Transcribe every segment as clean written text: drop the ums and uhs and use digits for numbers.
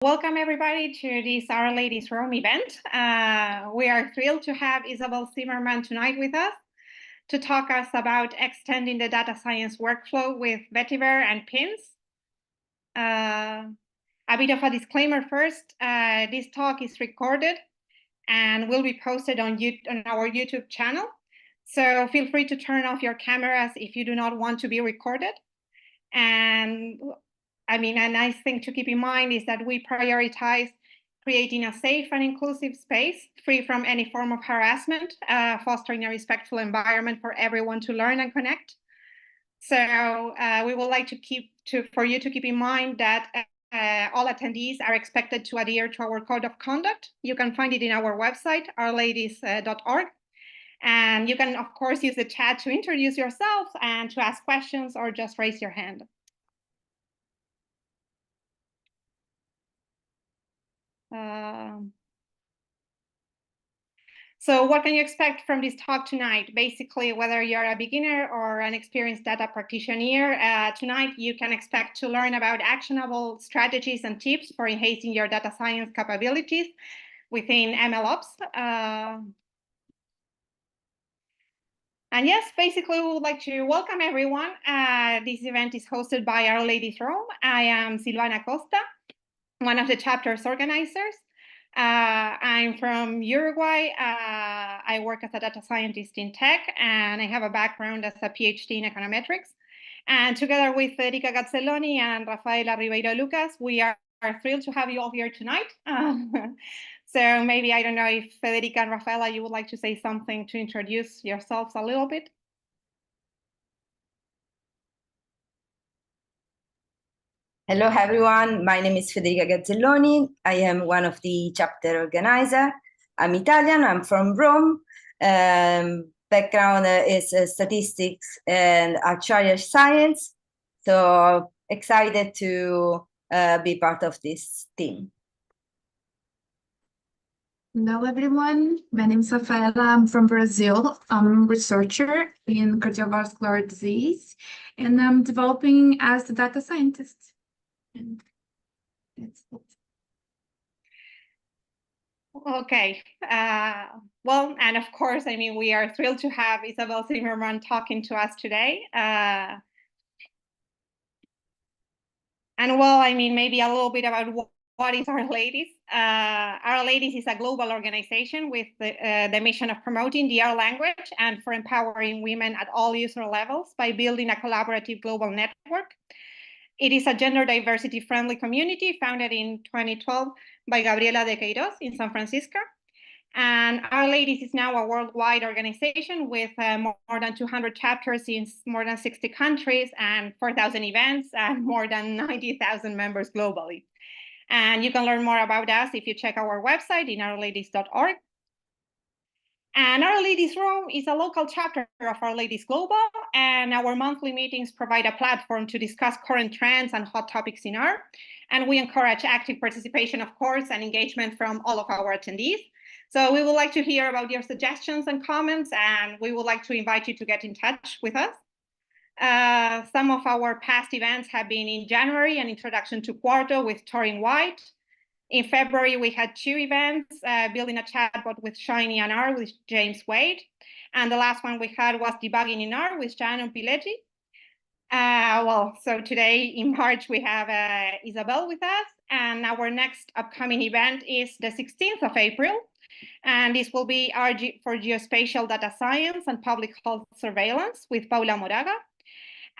Welcome everybody to this Our Ladies Room event. We are thrilled to have Isabel Zimmerman tonight with us to talk us about extending the data science workflow with vetiver and pins. A bit of a disclaimer first, this talk is recorded and will be posted on our YouTube channel. So feel free to turn off your cameras if you do not want to be recorded. And a nice thing to keep in mind is that we prioritize creating a safe and inclusive space free from any form of harassment, fostering a respectful environment for everyone to learn and connect. So we would like for you to keep in mind that all attendees are expected to adhere to our code of conduct. You can find it in our website, ourladies.org. And you can, of course, use the chat to introduce yourself and to ask questions or just raise your hand. So what can you expect from this talk tonight? Basically, whether you're a beginner or an experienced data practitioner, tonight you can expect to learn about actionable strategies and tips for enhancing your data science capabilities within MLOps. And yes, basically, we would like to welcome everyone. This event is hosted by Our Ladies Room. I am Silvana Costa, one of the chapter's organizers. I'm from Uruguay. I work as a data scientist in tech, and I have a background as a PhD in econometrics. And together with Federica Gazzelloni and Rafaela Ribeiro Lucas, we are thrilled to have you all here tonight. So maybe, I don't know if Federica and Rafaela, you would like to say something to introduce yourselves a little bit? Hello, everyone. My name is Federica Gazzelloni. I am one of the chapter organizers. I'm Italian. I'm from Rome. Background is statistics and actuarial science. So excited to be part of this team. Hello, everyone. My name is Rafaela. I'm from Brazil. I'm a researcher in cardiovascular disease, and I'm developing as a data scientist. And that's it. Okay. Well, and of course, we are thrilled to have Isabel Zimmerman talking to us today. And well, maybe a little bit about what is Our Ladies. Our Ladies is a global organization with the mission of promoting the R language and for empowering women at all user levels by building a collaborative global network. It is a gender diversity friendly community founded in 2012 by Gabriela de Queiroz in San Francisco. And Our Ladies is now a worldwide organization with more than 200 chapters in more than 60 countries and 4,000 events and more than 90,000 members globally. And you can learn more about us if you check our website in ourladies.org. And Our Ladies Room is a local chapter of Our Ladies Global, and our monthly meetings provide a platform to discuss current trends and hot topics in R. And we encourage active participation, of course, and engagement from all of our attendees. So we would like to hear about your suggestions and comments, and we would like to invite you to get in touch with us. Some of our past events have been in January, an introduction to Quarto with Torin White. In February, we had 2 events, building a chatbot with Shiny and R with James Wade. And the last one we had was debugging in R with Shannon Pileggi. So today in March, we have Isabel with us. And our next upcoming event is the 16th of April. And this will be for geospatial data science and public health surveillance with Paula Moraga.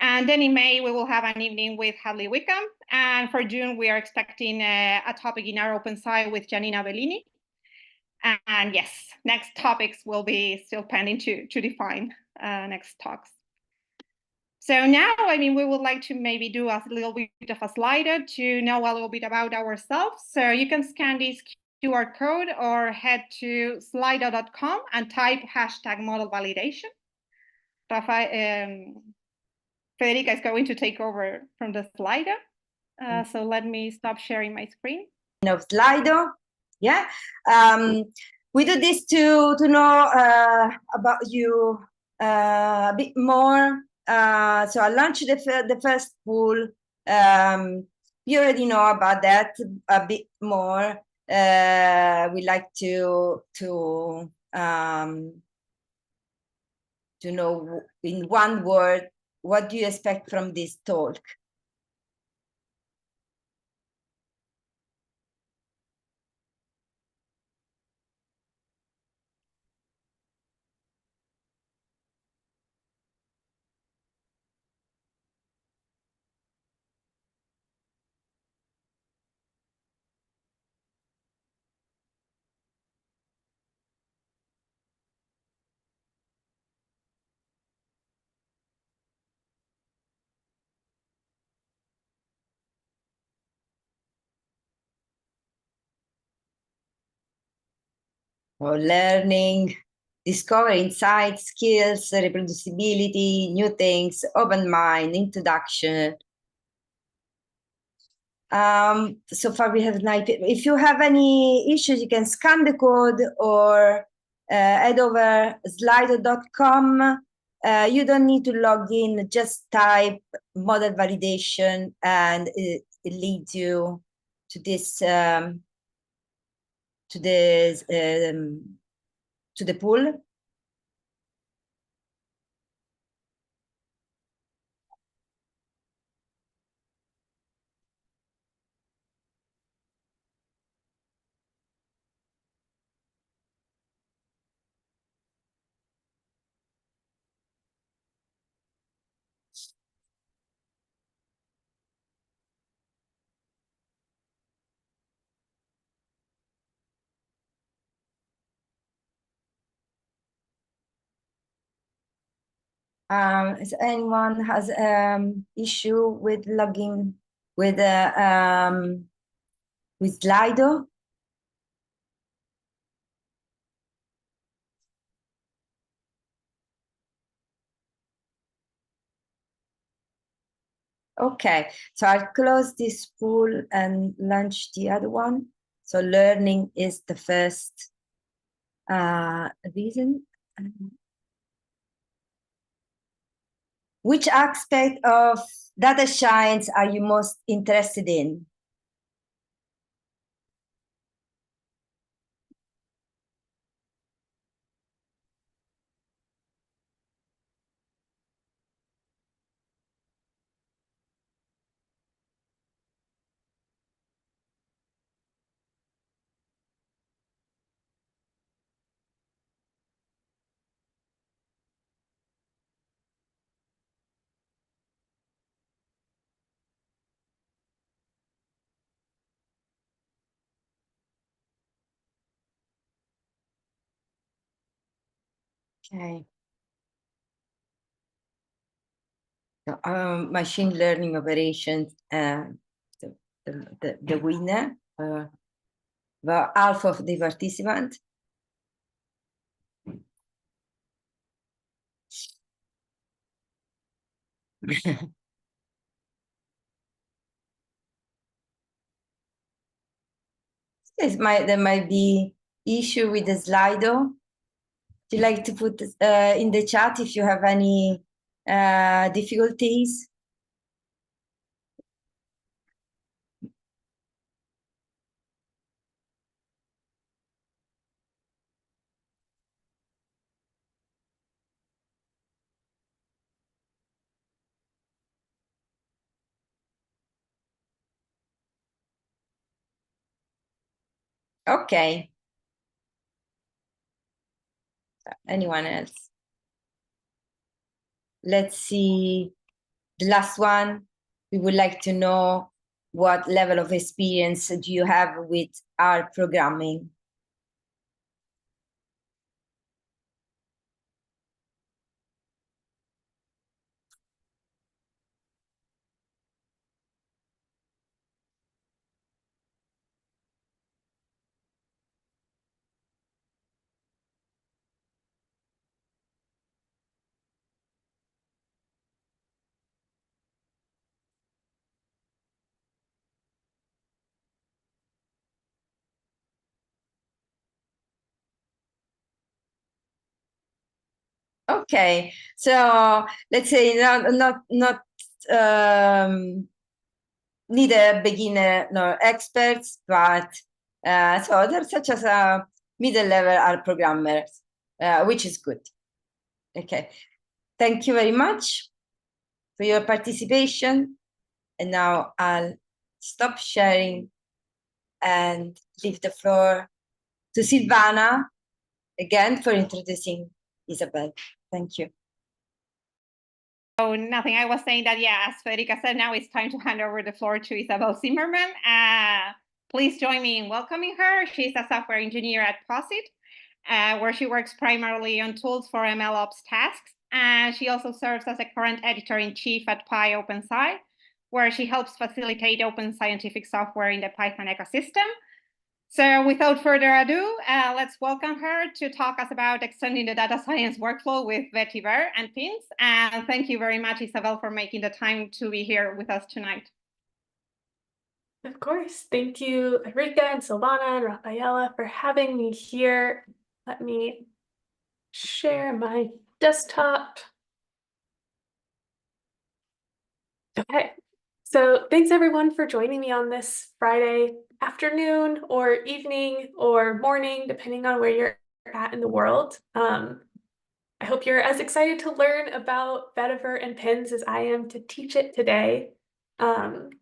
And then in May, we will have an evening with Hadley Wickham. And for June, we are expecting a topic in our open site with Janina Bellini. And yes, next topics will be still pending to define next talks. So now, we would like to maybe do a little bit of a Slido to know a little bit about ourselves. So you can scan this QR code or head to slido.com and type #model validation. Federica is going to take over from the Slido. So let me stop sharing my screen. Of Slido, yeah. We do this to know about you a bit more. So I launched the first pool. you already know about that a bit more. We like to know in one word, what do you expect from this talk? Or learning, discover insights, skills, reproducibility, new things, open mind, introduction. So far we have 9. If you have any issues, you can scan the code or head over slido.com. You don't need to log in, just type model validation and it leads you to this to the pool. If anyone has issue with logging with Slido? Okay, so I'll close this pool and launch the other one. So learning is the first reason. Which aspect of data science are you most interested in? Okay. So, machine learning operations, the winner, the half of the participant. There might be issue with the Slido. Do you like to put in the chat if you have any difficulties? Okay. Anyone else? Let's see the last one. We would like to know what level of experience do you have with R programming? Okay, so let's say not neither beginner nor experts, but so they're such as a middle level are programmers, which is good. Okay, thank you very much for your participation. And now I'll stop sharing and leave the floor to Silvana again for introducing Isabel. Thank you. Oh, nothing. I was saying that, yeah, as Federica said, now it's time to hand over the floor to Isabel Zimmerman. Please join me in welcoming her. She's a software engineer at Posit, where she works primarily on tools for MLOps tasks. And she also serves as a current editor-in-chief at PyOpenSci, where she helps facilitate open scientific software in the Python ecosystem. So without further ado, let's welcome her to talk us about extending the data science workflow with vetiver and pins. And thank you very much, Isabel, for making the time to be here with us tonight. Of course. Thank you, Enrica and Silvana and Rafaela, for having me here. Let me share my desktop. Okay. So thanks everyone for joining me on this Friday afternoon or evening or morning, depending on where you're at in the world. I hope you're as excited to learn about vetiver and pins as I am to teach it today. And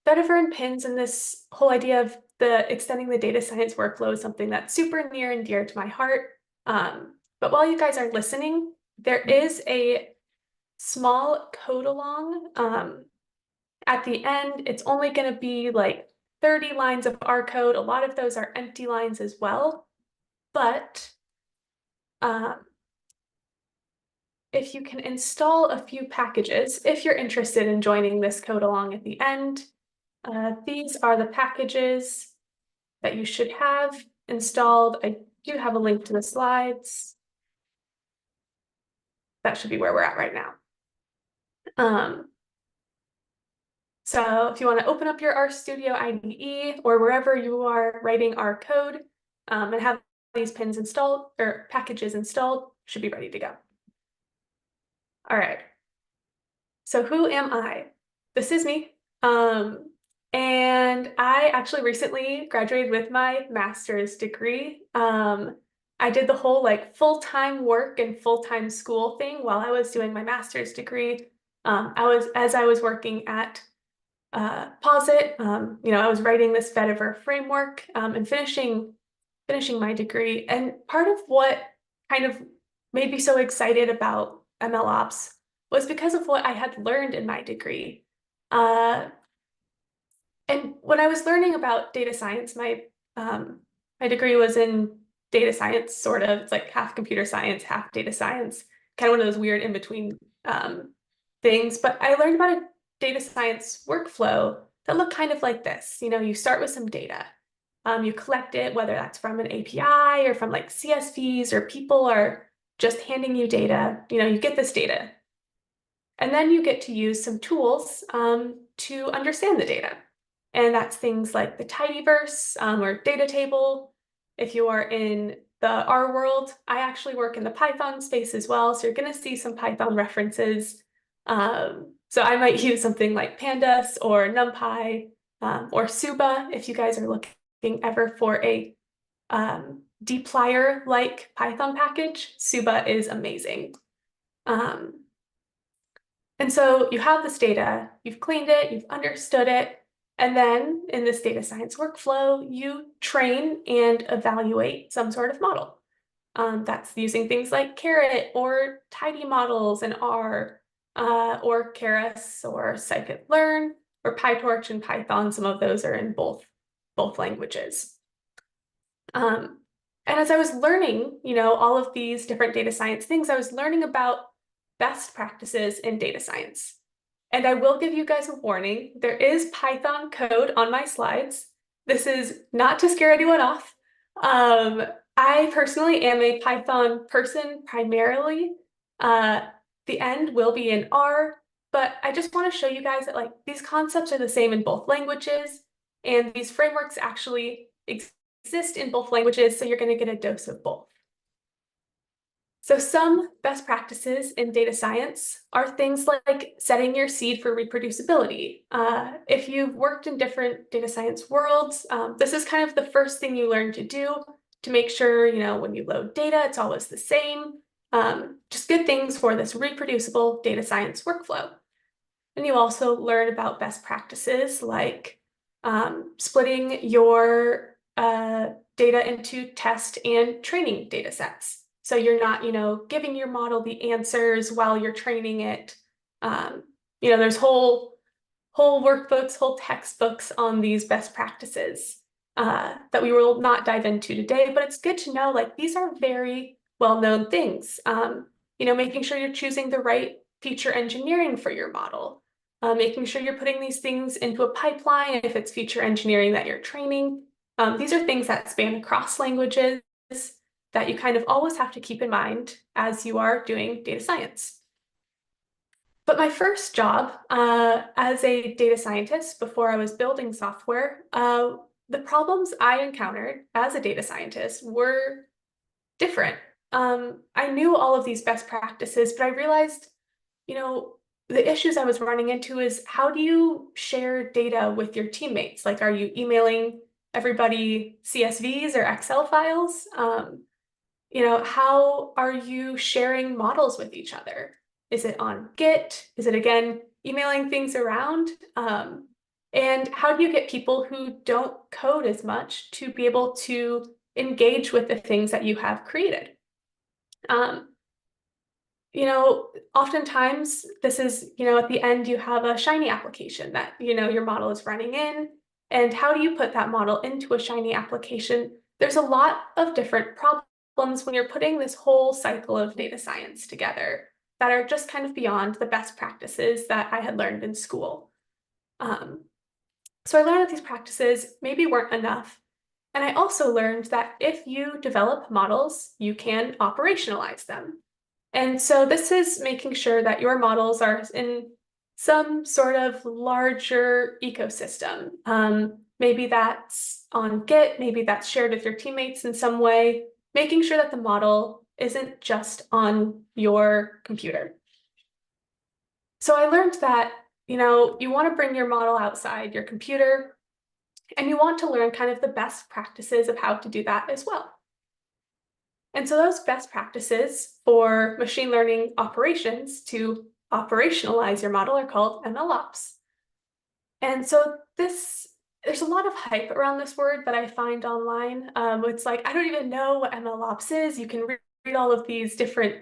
vetiver and pins and this whole idea of extending the data science workflow is something that's super near and dear to my heart. But while you guys are listening, there is a small code along at the end. It's only going to be like 30 lines of our code. A lot of those are empty lines as well. But if you can install a few packages, if you're interested in joining this code along at the end, these are the packages that you should have installed. I do have a link to the slides. That should be where we're at right now. So if you want to open up your RStudio IDE or wherever you are writing our code and have these pins installed or packages installed, should be ready to go. All right. So who am I? This is me. And I actually recently graduated with my master's degree. I did the whole like full-time work and full-time school thing while I was doing my master's degree. As I was working at Posit, I was writing this vetiver framework and finishing my degree. And part of what kind of made me so excited about MLOps was because of what I had learned in my degree. And when I was learning about data science, my degree was in data science, sort of. It's like half computer science, half data science, kind of one of those weird in-between things. But I learned about a data science workflow that looked kind of like this. You start with some data. You collect it, whether that's from an API or from like CSVs or people are just handing you data. You get this data. And then you get to use some tools to understand the data. And that's things like the tidyverse or data table. If you are in the R world, I actually work in the Python space as well. So you're going to see some Python references. So I might use something like pandas or NumPy or Suba if you guys are looking ever for a dplyr-like Python package. Suba is amazing. And so you have this data, you've cleaned it, you've understood it, and then in this data science workflow, you train and evaluate some sort of model. That's using things like Caret or tidy models in R, or Keras or scikit-learn or PyTorch and Python. Some of those are in both languages. And as I was learning, all of these different data science things, I was learning about best practices in data science. And I will give you guys a warning. There is Python code on my slides. This is not to scare anyone off. I personally am a Python person primarily. The end will be in R, but I just want to show you guys that these concepts are the same in both languages, and these frameworks actually exist in both languages, so you're going to get a dose of both. So some best practices in data science are things like setting your seed for reproducibility. If you've worked in different data science worlds, this is kind of the first thing you learn to do to make sure, when you load data, it's always the same. Just good things for this reproducible data science workflow. And you also learn about best practices like splitting your data into test and training data sets. So you're not, giving your model the answers while you're training it. There's whole workbooks, whole textbooks on these best practices that we will not dive into today, but it's good to know, like, these are very well-known things. Making sure you're choosing the right feature engineering for your model, making sure you're putting these things into a pipeline if it's feature engineering that you're training. These are things that span across languages that you kind of always have to keep in mind as you are doing data science. But my first job as a data scientist before I was building software, the problems I encountered as a data scientist were different. I knew all of these best practices, but I realized, the issues I was running into is, how do you share data with your teammates? Like, are you emailing everybody CSVs or Excel files? How are you sharing models with each other? Is it on Git? Is it, again, emailing things around? And how do you get people who don't code as much to be able to engage with the things that you have created? Oftentimes this is, at the end you have a Shiny application that, your model is running in. And how do you put that model into a Shiny application? There's a lot of different problems when you're putting this whole cycle of data science together that are just kind of beyond the best practices that I had learned in school. So I learned that these practices maybe weren't enough. And I also learned that if you develop models, you can operationalize them. And so this is making sure that your models are in some sort of larger ecosystem. Maybe that's on Git, maybe that's shared with your teammates in some way, making sure that the model isn't just on your computer. So I learned that, you want to bring your model outside your computer, and you want to learn kind of the best practices of how to do that as well. And so those best practices for machine learning operations to operationalize your model are called MLOps. And so there's a lot of hype around this word that I find online. It's like, I don't even know what MLOps is. You can read all of these different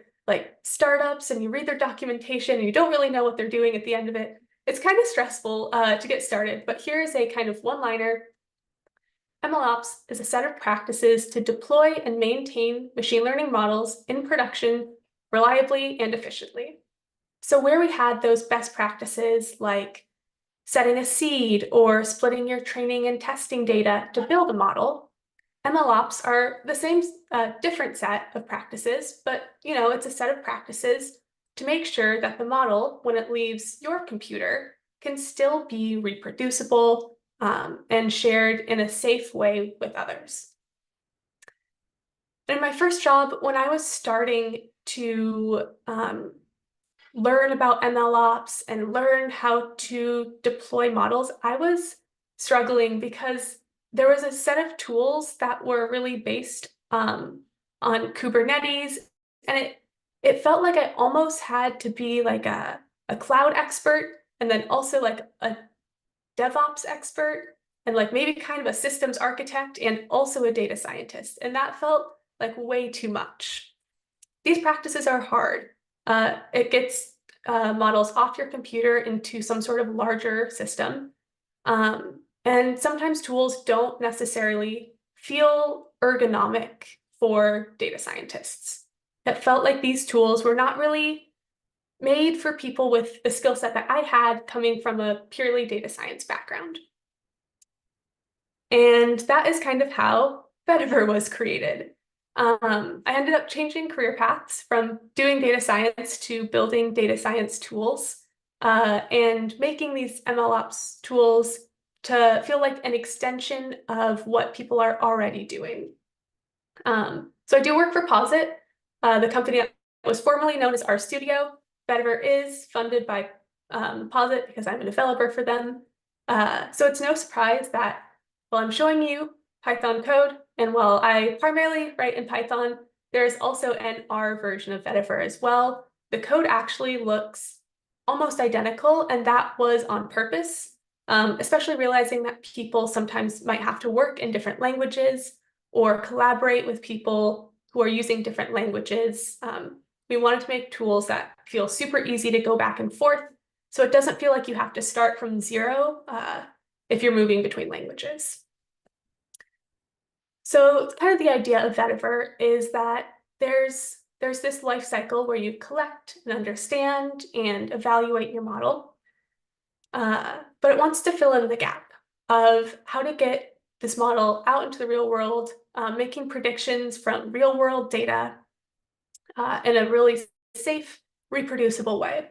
startups, and you read their documentation and you don't really know what they're doing at the end of it. It's kind of stressful to get started, but here's a kind of one-liner. MLOps is a set of practices to deploy and maintain machine learning models in production reliably and efficiently. So where we had those best practices like setting a seed or splitting your training and testing data to build a model, MLOps are the same, different set of practices, but it's a set of practices to make sure that the model, when it leaves your computer, can still be reproducible and shared in a safe way with others. In my first job, when I was starting to learn about MLOps and learn how to deploy models, I was struggling because there was a set of tools that were really based on Kubernetes, and it felt like I almost had to be like a cloud expert, and then also like a DevOps expert, and like maybe kind of a systems architect, and also a data scientist. And that felt like way too much. These practices are hard. It gets models off your computer into some sort of larger system. And sometimes tools don't necessarily feel ergonomic for data scientists. It felt like these tools were not really made for people with the skill set that I had coming from a purely data science background. And that is kind of how vetiver was created. I ended up changing career paths from doing data science to building data science tools and making these MLOps tools to feel like an extension of what people are already doing. So I do work for Posit, the company was formerly known as RStudio. Vetiver is funded by Posit because I'm a developer for them. So it's no surprise that while I'm showing you Python code, and while I primarily write in Python, there's also an R version of Vetiver as well. The code actually looks almost identical, and that was on purpose, especially realizing that people sometimes might have to work in different languages or collaborate with people who are using different languages. We wanted to make tools that feel super easy to go back and forth, so it doesn't feel like you have to start from zero if you're moving between languages. So kind of the idea of Vetiver is that there's this life cycle where you collect and understand and evaluate your model, but it wants to fill in the gap of how to get this model out into the real world, making predictions from real world data in a really safe, reproducible way.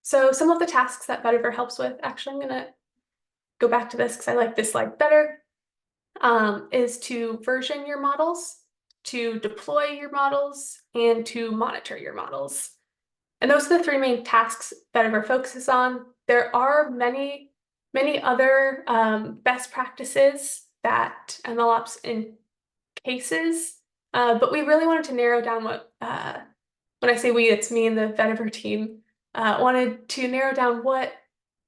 So some of the tasks that Vetiver helps with, actually I'm gonna go back to this because I like this slide better, is to version your models, to deploy your models, and to monitor your models. And those are the three main tasks Vetiver focuses on. There are many other best practices that MLOps encases, but we really wanted to narrow down what, when I say we, it's me and the Vetiver team, wanted to narrow down what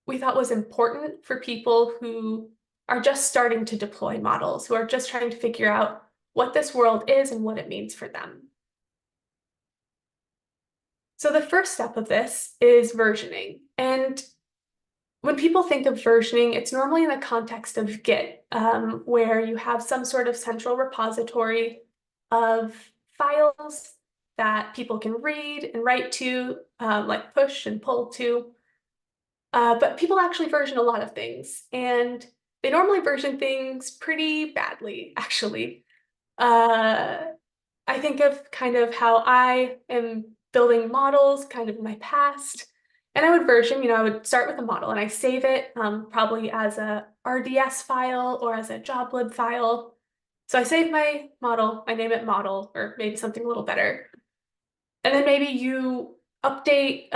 we thought was important for people who are just starting to deploy models, who are just trying to figure out what this world is and what it means for them. So the first step of this is versioning. And when people think of versioning, it's normally in the context of Git, where you have some sort of central repository of files that people can read and write to, like push and pull to. But people actually version a lot of things, and they normally version things pretty badly, actually. I think of kind of how I am building models kind of in my past, and I would version, I would start with a model and I save it probably as a RDS file or as a joblib file. So I save my model, I name it model, or maybe something a little better. And then maybe you update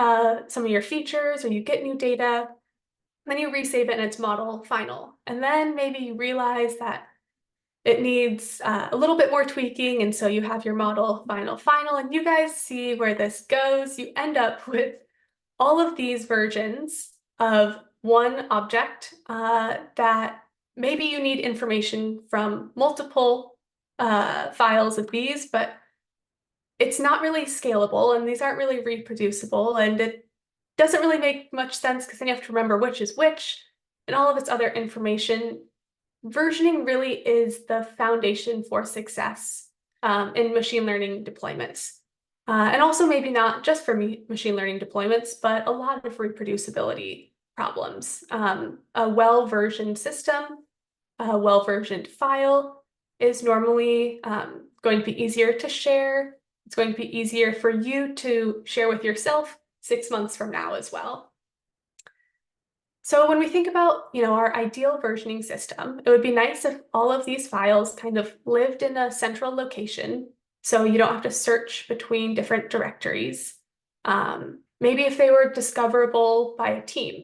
some of your features or you get new data, then you resave it in its model final. And then maybe you realize that it needs a little bit more tweaking, and so you have your model final, and you guys see where this goes. You end up with all of these versions of one object that maybe you need information from multiple files of these, but it's not really scalable, and these aren't really reproducible, and it doesn't really make much sense because then you have to remember which is which and all of its other information. Versioning really is the foundation for success in machine learning deployments. And also maybe not just for machine learning deployments, but a lot of reproducibility problems. A well-versioned system, a well-versioned file is normally going to be easier to share. It's going to be easier for you to share with yourself 6 months from now as well. So when we think about, our ideal versioning system, it would be nice if all of these files kind of lived in a central location, so you don't have to search between different directories. Maybe if they were discoverable by a team,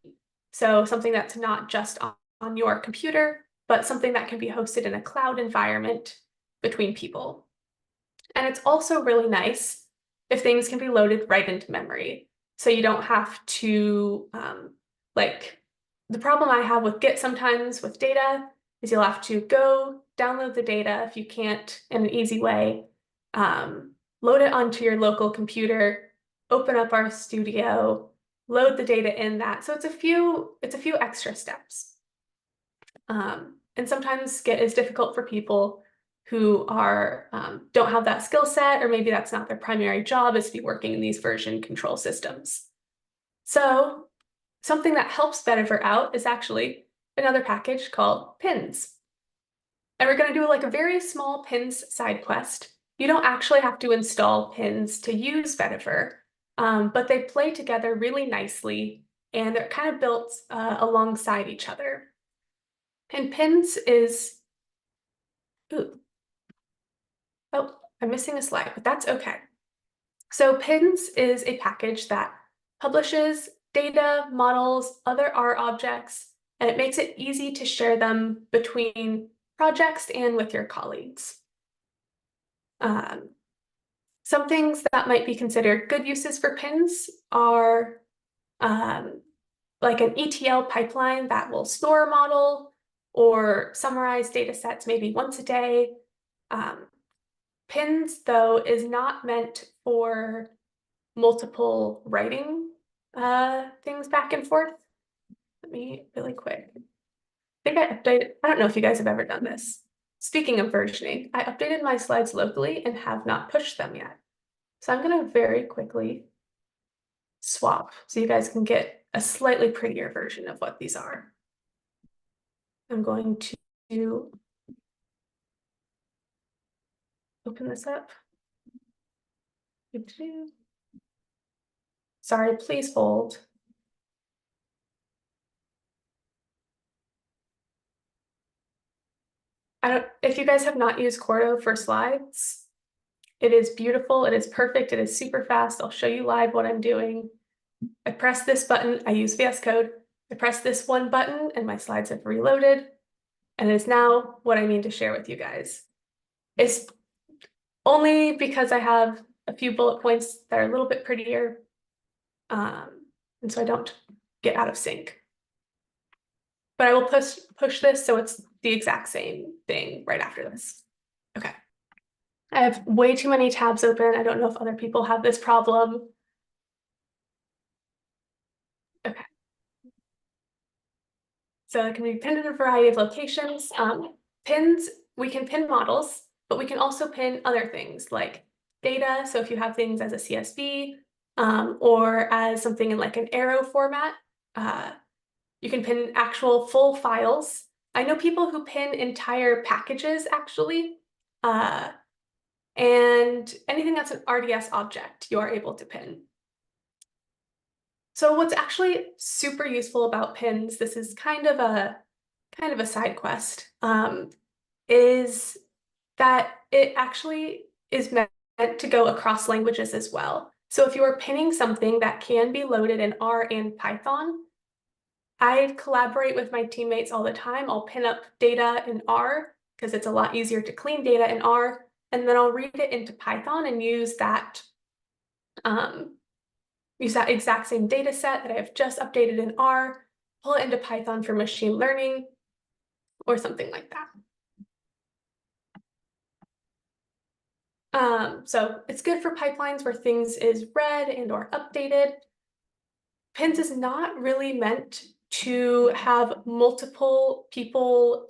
so something that's not just on your computer, but something that can be hosted in a cloud environment between people. And it's also really nice if things can be loaded right into memory, so you don't have to, the problem I have with Git sometimes with data is you'll have to go download the data if you can't in an easy way, load it onto your local computer, open up RStudio, load the data in that. So it's a few extra steps. And sometimes Git is difficult for people who are don't have that skill set, or maybe that's not their primary job, is to be working in these version control systems. So something that helps Vetiver out is actually another package called pins. And we're going to do like a very small pins side quest. You don't actually have to install pins to use Vetiver, but they play together really nicely, and they're kind of built alongside each other. And pins is, I I'm missing a slide, but that's okay. So pins is a package that publishes data, models, other R objects, and it makes it easy to share them between projects and with your colleagues. Some things that might be considered good uses for pins are like an ETL pipeline that will store a model or summarize data sets maybe once a day. Pins, though, is not meant for multiple writing things back and forth. Let me really quick. I think I updated, I don't know if you guys have ever done this. Speaking of versioning, I updated my slides locally and have not pushed them yet. So I'm going to very quickly swap so you guys can get a slightly prettier version of what these are. I'm going to open this up. Sorry, please hold. If you guys have not used Quarto for slides, it is beautiful, it is perfect, it is super fast. I'll show you live what I'm doing. I press this button, I use VS Code. I press this one button and my slides have reloaded. And it is now what I need to share with you guys. It's only because I have a few bullet points that are a little bit prettier. And so I don't get out of sync. But I will push this so it's the exact same thing right after this. Okay. I have way too many tabs open. I don't know if other people have this problem. Okay. So it can be pinned in a variety of locations. Pins, we can pin models, but we can also pin other things like data. So if you have things as a CSV or as something in like an arrow format, you can pin actual full files. I know people who pin entire packages actually, and anything that's an RDS object, you are able to pin. So what's actually super useful about pins, this is kind of a side quest, is that it actually is meant to go across languages as well. So if you are pinning something that can be loaded in R and Python, I collaborate with my teammates all the time. I'll pin up data in R because it's a lot easier to clean data in R, and then I'll read it into Python and use that exact same data set that I have just updated in R, pull it into Python for machine learning or something like that. So it's good for pipelines where things is read and or updated. Pins is not really meant to have multiple people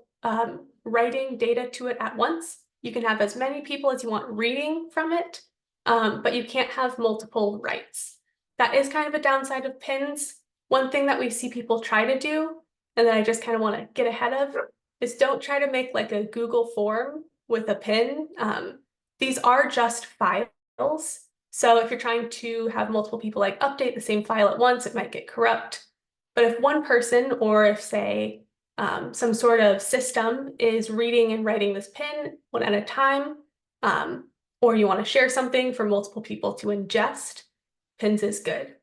writing data to it at once. You can have as many people as you want reading from it, but you can't have multiple writes. That is kind of a downside of pins. One thing that we see people try to do, and that I just kind of want to get ahead of, is don't try to make like a Google form with a pin. These are just files. So if you're trying to have multiple people like update the same file at once, it might get corrupt. But if one person, or if say some sort of system is reading and writing this pin one at a time, or you want to share something for multiple people to ingest, pins is good.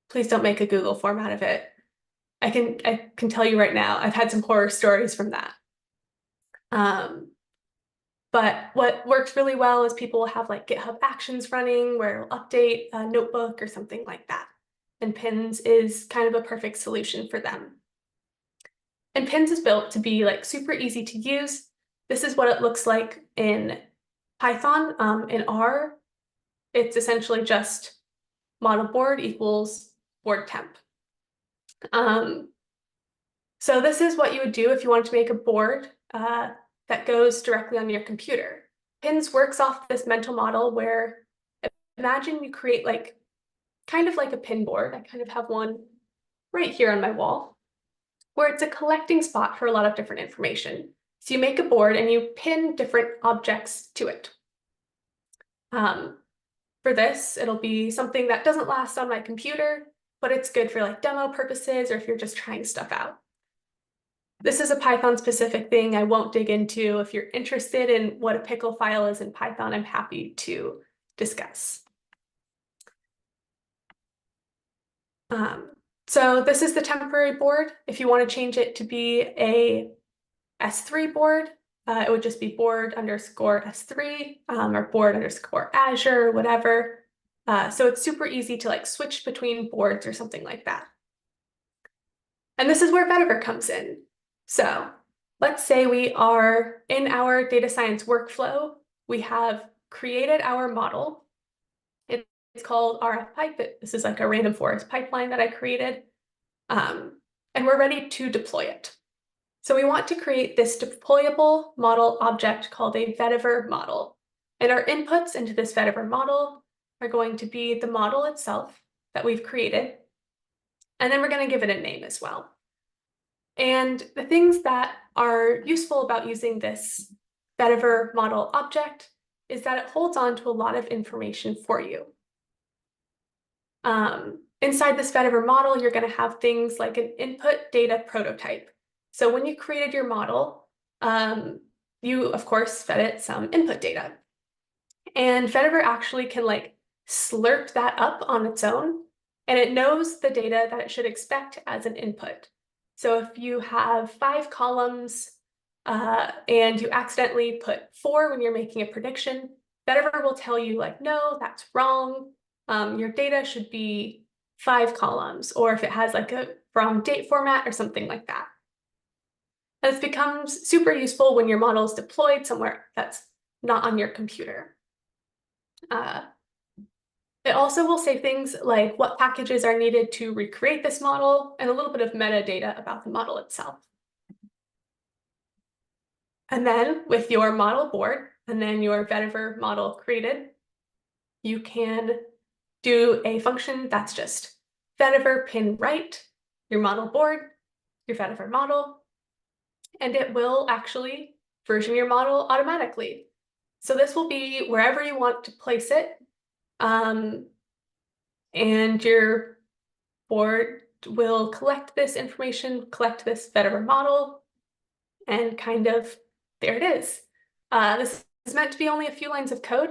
Please don't make a Google form out of it. I can tell you right now, I've had some horror stories from that. But what works really well is people will have like GitHub Actions running where it'll update a notebook or something like that. And pins is kind of a perfect solution for them. And pins is built to be like super easy to use. This is what it looks like in Python. In R, it's essentially just model board equals board temp. So this is what you would do if you wanted to make a board that goes directly on your computer. Pins works off this mental model where imagine you create like kind of like a pin board. I kind of have one right here on my wall where it's a collecting spot for a lot of different information. So you make a board and you pin different objects to it. For this, it'll be something that doesn't last on my computer, but it's good for like demo purposes or if you're just trying stuff out. This is a Python specific thing I won't dig into. If you're interested in what a pickle file is in Python, I'm happy to discuss. So this is the temporary board. If you want to change it to be a S3 board, it would just be board underscore S3 or board underscore Azure, whatever. So it's super easy to like switch between boards or something like that. And this is where vetiver comes in. So let's say we are in our data science workflow. We have created our model. It's called RFpipe. This is like a random forest pipeline that I created. And we're ready to deploy it. So we want to create this deployable model object called a vetiver model. And our inputs into this vetiver model are going to be the model itself that we've created. And then we're going to give it a name as well. And the things that are useful about using this vetiver model object is that it holds on to a lot of information for you. Inside this vetiver model, you're going to have things like an input data prototype. So when you created your model, you, of course, fed it some input data. And vetiver actually can like slurp that up on its own, and it knows the data that it should expect as an input. So if you have 5 columns and you accidentally put 4 when you're making a prediction, vetiver will tell you like, no, that's wrong. Your data should be 5 columns, or if it has like a from date format or something like that. And this becomes super useful when your model is deployed somewhere that's not on your computer. It also will say things like what packages are needed to recreate this model and a little bit of metadata about the model itself. And then with your model board and then your vetiver model created, you can do a function that's just vetiver pin write your model board, your vetiver model, and it will actually version your model automatically. So this will be wherever you want to place it. And your board will collect this information, collect this vetiver model, and kind of there it is. This is meant to be only a few lines of code.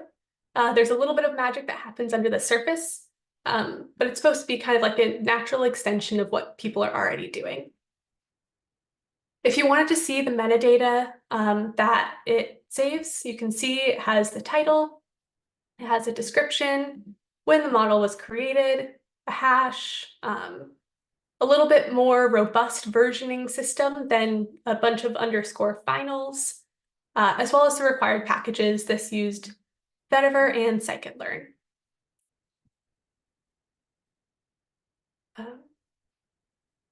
There's a little bit of magic that happens under the surface, but it's supposed to be kind of like a natural extension of what people are already doing. If you wanted to see the metadata that it saves, you can see it has the title, it has a description, when the model was created, a hash, a little bit more robust versioning system than a bunch of underscore finals, as well as the required packages. This used vetiver and scikit-learn.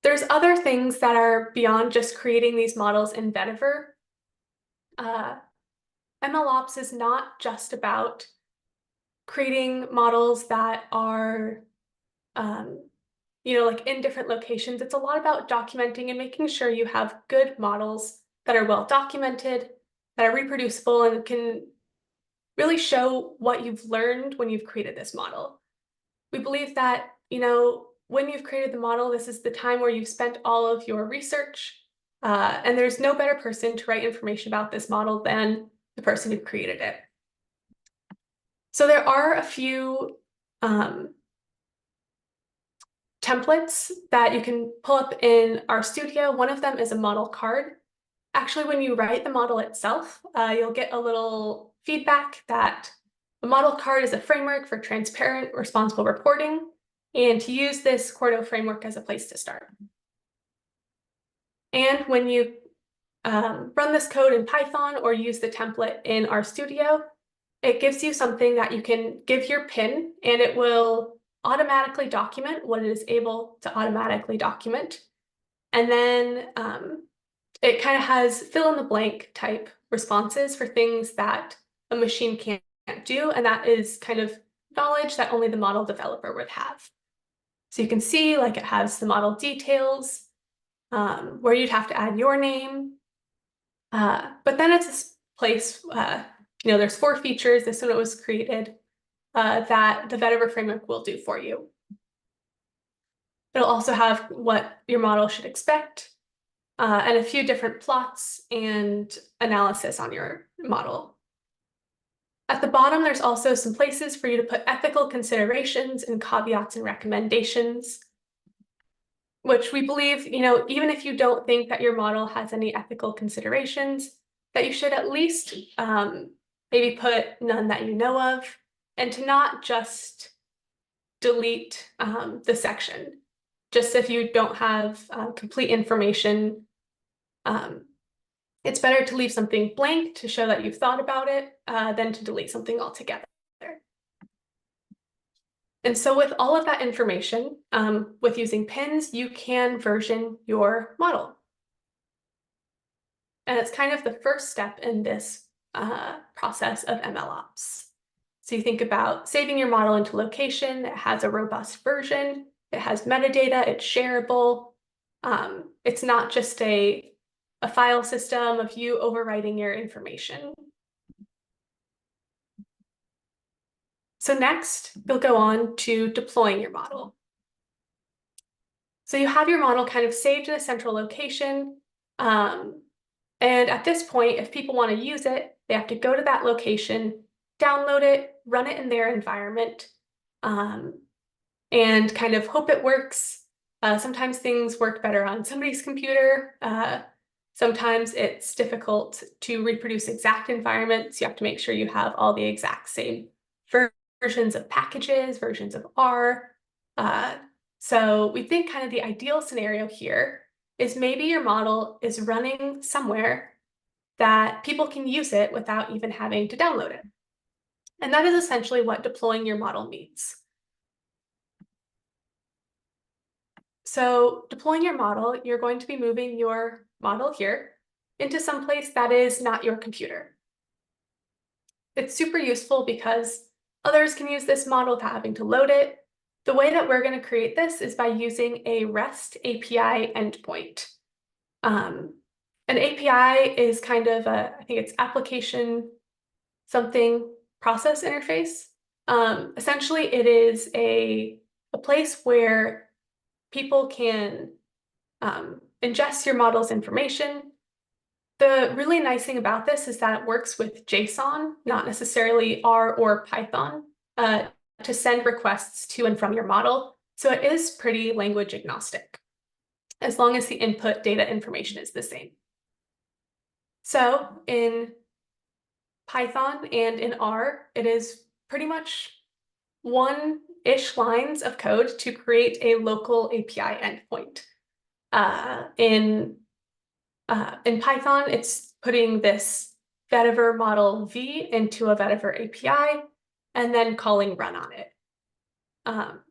There's other things that are beyond just creating these models in vetiver. MLOps is not just about creating models that are, like in different locations. It's a lot about documenting and making sure you have good models that are well documented, that are reproducible, and can really show what you've learned when you've created this model. We believe that, when you've created the model, this is the time where you've spent all of your research, and there's no better person to write information about this model than the person who created it. So there are a few templates that you can pull up in RStudio. One of them is a model card. Actually, when you write the model itself, you'll get a little feedback that the model card is a framework for transparent, responsible reporting, and to use this Quarto framework as a place to start. And when you run this code in Python or use the template in RStudio, it gives you something that you can give your pin, and it will automatically document what it is able to automatically document. And then it kind of has fill-in-the-blank type responses for things that a machine can't do, and that is kind of knowledge that only the model developer would have. So you can see like it has the model details, where you'd have to add your name. But then it's this place, there's 4 features, this one was created, that the vetiver framework will do for you. It'll also have what your model should expect, and a few different plots and analysis on your model. At the bottom, there's also some places for you to put ethical considerations and caveats and recommendations, which we believe, even if you don't think that your model has any ethical considerations, that you should at least maybe put none that you know of, and to not just delete the section. Just if you don't have complete information, it's better to leave something blank to show that you've thought about it than to delete something altogether. And so with all of that information, with using pins, you can version your model. And it's kind of the first step in this process of MLOps. So you think about saving your model into location. It has a robust version. It has metadata. It's shareable. It's not just a file system of you overwriting your information. So next, you'll go on to deploying your model. So you have your model kind of saved in a central location. And at this point, if people want to use it, they have to go to that location, download it, run it in their environment, and kind of hope it works. Sometimes things work better on somebody's computer. Sometimes it's difficult to reproduce exact environments. You have to make sure you have all the exact same versions of packages, versions of R. So we think kind of the ideal scenario here is maybe your model is running somewhere that people can use it without even having to download it. And that is essentially what deploying your model means. So deploying your model, you're going to be moving your model here into some place that is not your computer. It's super useful because others can use this model without having to load it. The way that we're going to create this is by using a REST API endpoint. An API is kind of I think it's application something process interface. Essentially, it is a place where people can ingest your model's information. The really nice thing about this is that it works with JSON, not necessarily R or Python, to send requests to and from your model. So it is pretty language agnostic, as long as the input data information is the same. So in Python and in R, it is pretty much one-ish lines of code to create a local API endpoint. In Python, it's putting this vetiver model v into a vetiver API and then calling run on it.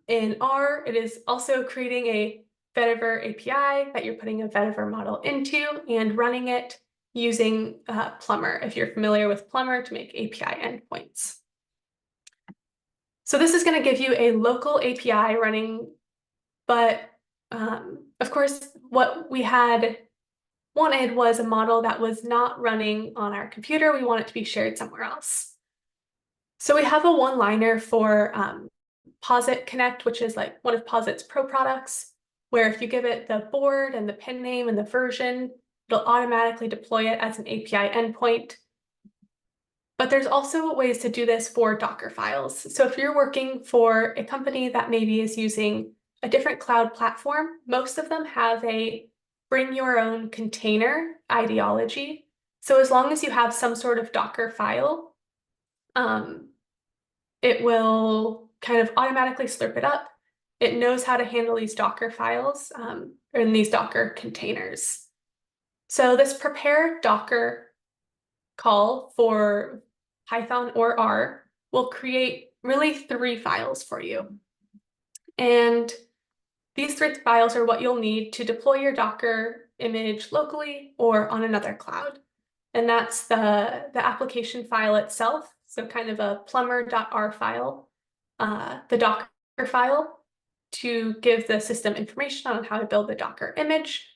In R, it is also creating a vetiver API that you're putting a vetiver model into and running it using Plumber, if you're familiar with Plumber, to make API endpoints. So this is going to give you a local API running, but of course, what we had wanted was a model that was not running on our computer. We want it to be shared somewhere else. So we have a one-liner for Posit Connect, which is like one of Posit's pro products, where if you give it the board and the pin name and the version, it'll automatically deploy it as an API endpoint. But there's also ways to do this for Docker files. So if you're working for a company that maybe is using a different cloud platform, most of them have a bring your own container ideology. So as long as you have some sort of Docker file, it will kind of automatically slurp it up. It knows how to handle these Docker files in these Docker containers. So this prepare Docker call for Python or R will create really 3 files for you. And these 3 files are what you'll need to deploy your Docker image locally or on another cloud. And that's the application file itself, so kind of a plumber.r file, the Docker file to give the system information on how to build the Docker image,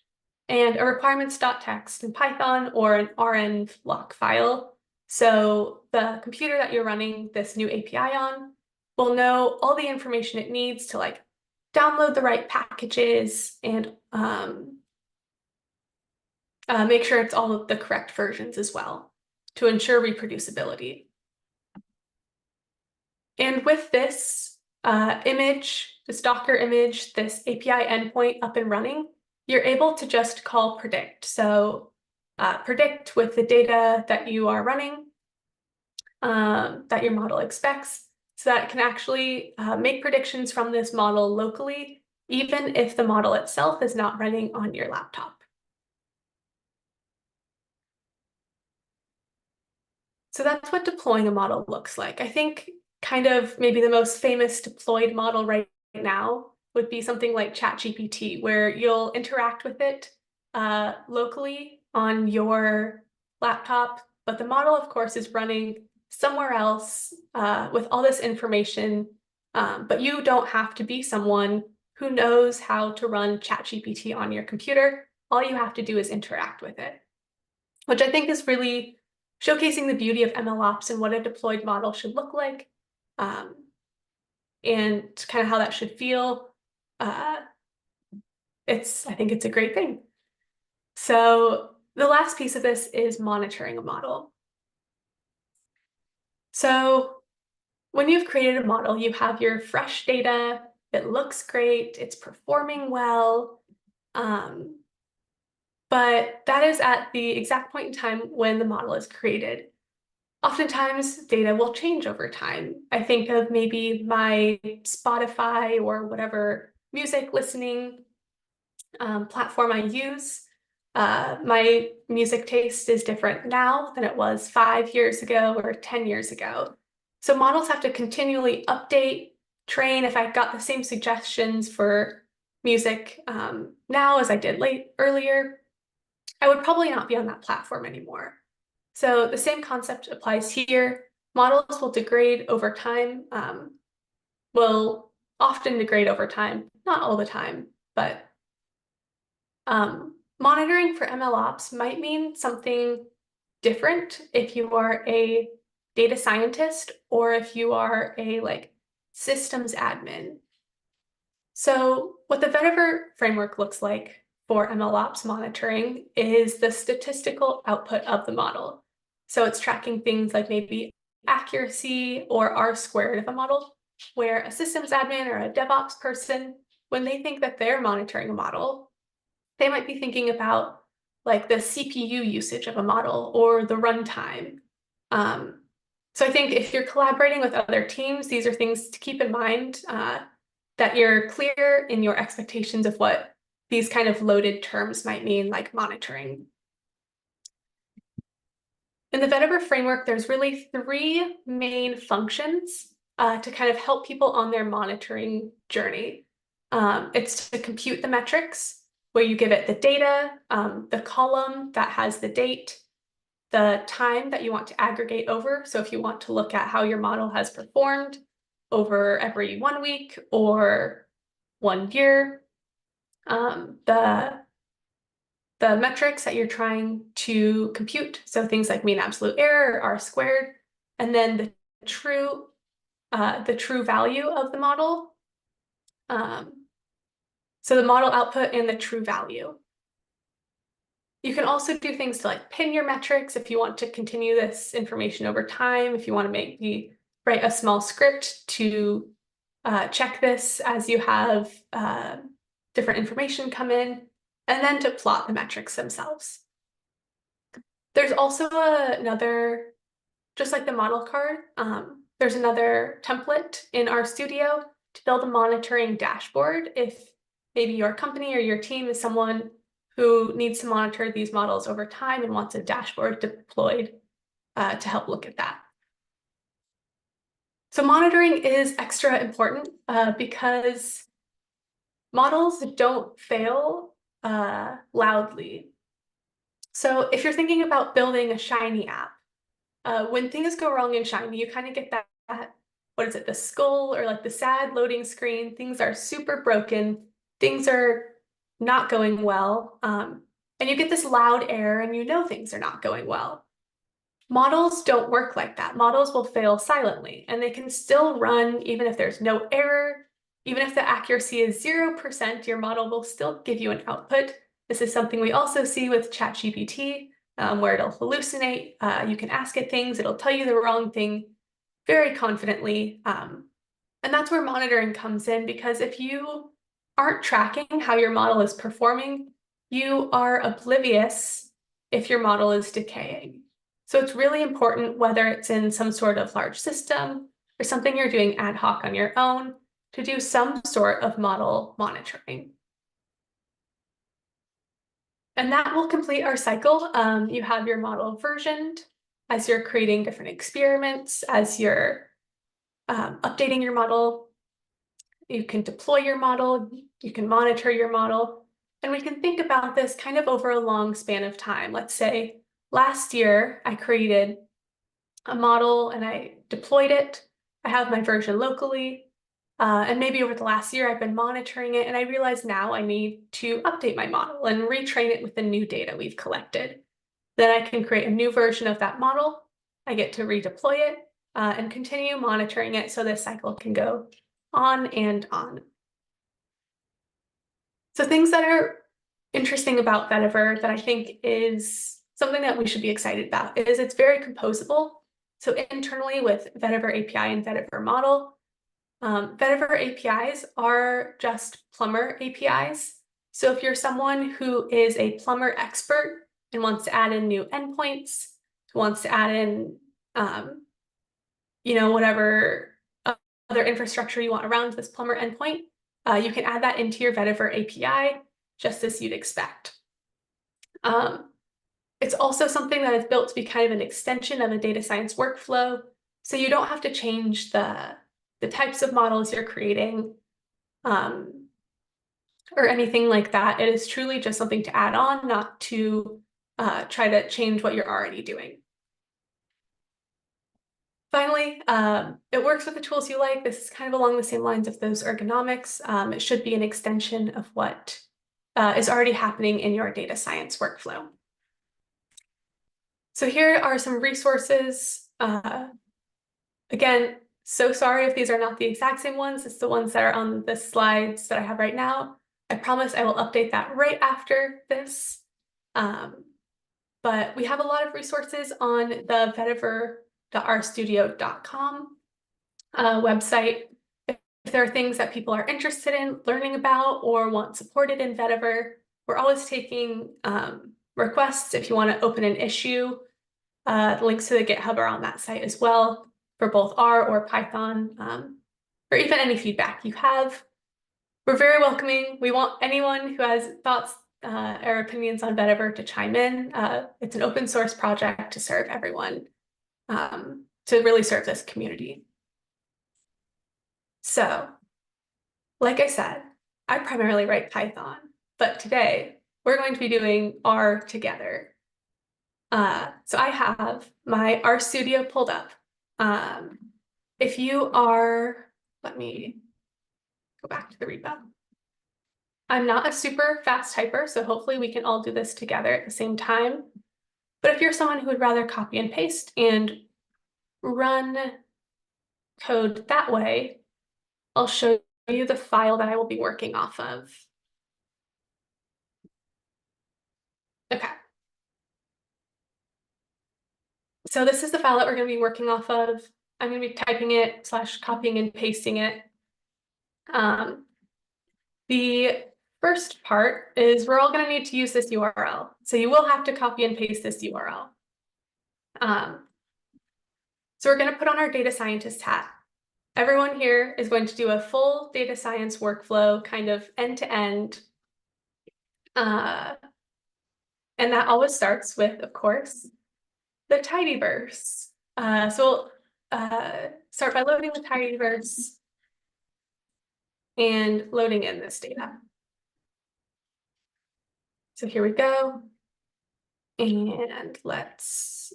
and a requirements.txt in Python or an rn-lock file. So the computer that you're running this new API on will know all the information it needs to like download the right packages and make sure it's all of the correct versions as well to ensure reproducibility. And with this image, this Docker image, this API endpoint up and running, you're able to just call predict. So predict with the data that you are running, that your model expects, so that it can actually make predictions from this model locally, even if the model itself is not running on your laptop. So that's what deploying a model looks like. I think kind of maybe the most famous deployed model right now would be something like ChatGPT, where you'll interact with it locally on your laptop, but the model, of course, is running somewhere else with all this information, but you don't have to be someone who knows how to run ChatGPT on your computer. All you have to do is interact with it, which I think is really showcasing the beauty of MLOps and what a deployed model should look like, and kind of how that should feel. I think it's a great thing. So the last piece of this is monitoring a model. So when you've created a model, you have your fresh data, it looks great, it's performing well, but that is at the exact point in time when the model is created. Oftentimes, data will change over time. I think of maybe my Spotify or whatever music listening platform I use. My music taste is different now than it was 5 years ago or 10 years ago. So models have to continually update, train. If I got the same suggestions for music now as I did earlier, I would probably not be on that platform anymore. So the same concept applies here. Models will degrade over time, will often degrade over time, not all the time, but monitoring for MLOps might mean something different if you are a data scientist or if you are a systems admin. So what the vetiver framework looks like for MLOps monitoring is the statistical output of the model. So it's tracking things like maybe accuracy or R² of a model, where a systems admin or a DevOps person, when they think that they're monitoring a model, they might be thinking about like the CPU usage of a model or the runtime. So I think if you're collaborating with other teams, these are things to keep in mind, that you're clear in your expectations of what these kind of loaded terms might mean, like monitoring. In the vetiver framework, there's really 3 main functions to kind of help people on their monitoring journey. It's to compute the metrics, where you give it the data, the column that has the date, the time that you want to aggregate over. So if you want to look at how your model has performed over every 1 week or 1 year, the metrics that you're trying to compute, so things like mean absolute error, R², and then the true value of the model. So the model output and the true value. You can also do things to like pin your metrics if you want to continue this information over time, if you want to write a small script to check this as you have different information come in, and then to plot the metrics themselves. There's also another, just like the model card, there's another template in RStudio to build a monitoring dashboard if maybe your company or your team is someone who needs to monitor these models over time and wants a dashboard deployed to help look at that. So monitoring is extra important because models don't fail loudly. So if you're thinking about building a Shiny app, when things go wrong in Shiny, you kind of get that, what is it, the skull or like the sad loading screen. Things are super broken. Things are not going well. And you get this loud error and you know things are not going well. Models don't work like that. Models will fail silently and they can still run even if there's no error. Even if the accuracy is 0%, your model will still give you an output This is something we also see with ChatGPT, where it'll hallucinate. You can ask it things, it'll tell you the wrong thing very confidently. And that's where monitoring comes in, because if you aren't tracking how your model is performing, you are oblivious if your model is decaying. So it's really important, whether it's in some sort of large system or something you're doing ad hoc on your own, to do some sort of model monitoring. And that will complete our cycle. You have your model versioned as you're creating different experiments, as you're updating your model. You can deploy your model, you can monitor your model, and we can think about this kind of over a long span of time. Let's say last year I created a model and I deployed it. I have my version locally. And maybe over the last year, I've been monitoring it, and I realize now I need to update my model and retrain it with the new data we've collected. Then I can create a new version of that model. I get to redeploy it and continue monitoring it, so this cycle can go on and on. So things that are interesting about vetiver that I think is something that we should be excited about is it's very composable. So internally with vetiver API and vetiver model, vetiver APIs are just plumber APIs. So if you're someone who is a plumber expert and wants to add in new endpoints, wants to add in, whatever other infrastructure you want around this plumber endpoint, you can add that into your vetiver API, just as you'd expect. It's also something that is built to be kind of an extension of a data science workflow. So you don't have to change the types of models you're creating or anything like that. It is truly just something to add on, not to try to change what you're already doing. Finally, it works with the tools you like. This is kind of along the same lines of those ergonomics. It should be an extension of what is already happening in your data science workflow. So here are some resources. Again, so sorry if these are not the exact same ones. It's the ones that are on the slides that I have right now. I promise I will update that right after this. But we have a lot of resources on the vetiver.rstudio.com website. If there are things that people are interested in learning about or want supported in vetiver, we're always taking requests. If you want to open an issue, the links to the GitHub are on that site as well, for both R or Python, or even any feedback you have. We're very welcoming. We want anyone who has thoughts or opinions on vetiver to chime in. It's an open source project to serve everyone, to really serve this community. So, like I said, I primarily write Python, but today we're going to be doing R together. So I have my RStudio pulled up. If you are, let me go back to the repo. I'm not a super fast typer, so hopefully we can all do this together at the same time. But if you're someone who would rather copy and paste and run code that way, I'll show you the file that I will be working off of. Okay. So this is the file that we're going to be working off of. I'm going to be typing it / copying and pasting it. The first part is we're all going to need to use this URL. So you will have to copy and paste this URL. So we're going to put on our data scientist hat. Everyone here is going to do a full data science workflow, kind of end to end. And that always starts with, of course, the tidyverse. So we'll start by loading the tidyverse and loading in this data. So here we go. And let's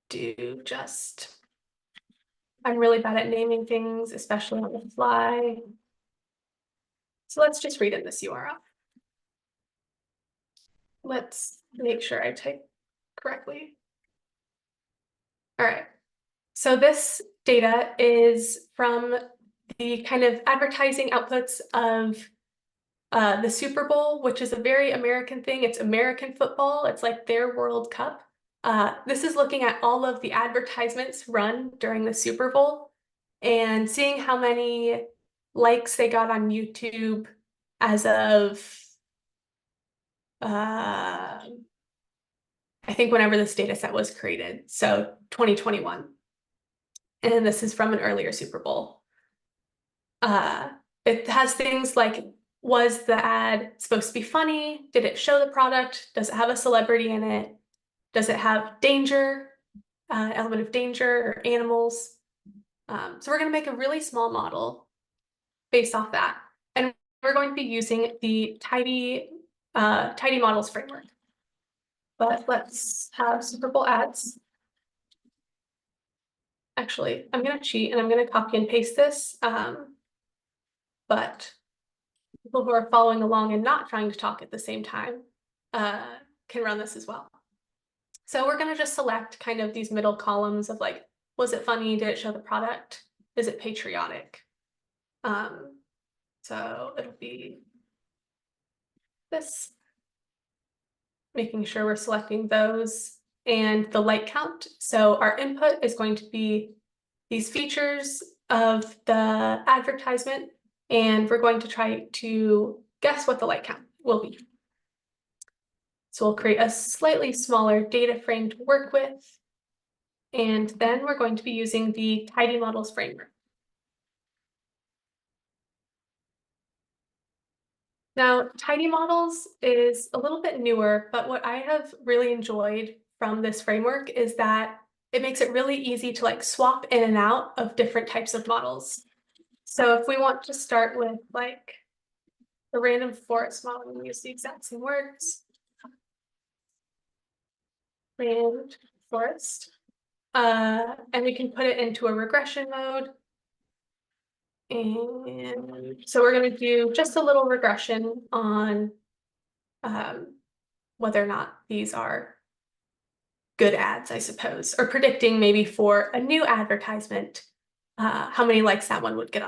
do just, I'm really bad at naming things, especially on the fly. So let's just read in this URL. Let's make sure I type correctly. All right. So this data is from the kind of advertising outputs of The Super Bowl, which is a very American thing. It's American football. It's like their World Cup. This is looking at all of the advertisements run during the Super Bowl and seeing how many likes they got on YouTube as of, I think whenever this data set was created, so 2021. And this is from an earlier Super Bowl. It has things like, was the ad supposed to be funny? Did it show the product? Does it have a celebrity in it? Does it have danger, element of danger or animals? So we're going to make a really small model based off that. And we're going to be using the tidy models framework. But let's have Super Bowl ads. Actually, I'm going to cheat and I'm going to copy and paste this. But people who are following along and not trying to talk at the same time can run this as well. So we're going to just select kind of these middle columns of like, was it funny? Did it show the product? Is it patriotic? So it'll be this, making sure we're selecting those, and the like count. So our input is going to be these features of the advertisement, and we're going to try to guess what the like count will be. So we'll create a slightly smaller data frame to work with, and then we're going to be using the tidy models framework. Now, tidy models is a little bit newer, but what I have really enjoyed from this framework is that it makes it really easy to like swap in and out of different types of models. So if we want to start with like the random forest model, we use the exact same words. Random forest. And we can put it into a regression mode. And so we're going to do just a little regression on whether or not these are good ads, I suppose, or predicting maybe for a new advertisement, how many likes that one would get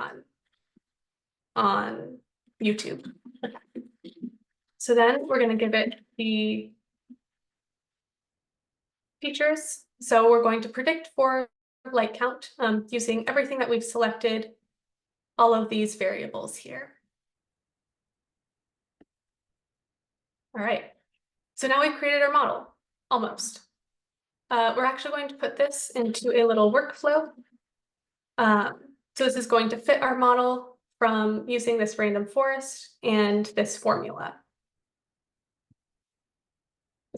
on YouTube. So then we're going to give it the features. So we're going to predict for like count using everything that we've selected, all of these variables here. All right, so now we've created our model, almost. We're actually going to put this into a little workflow. So this is going to fit our model from using this random forest and this formula.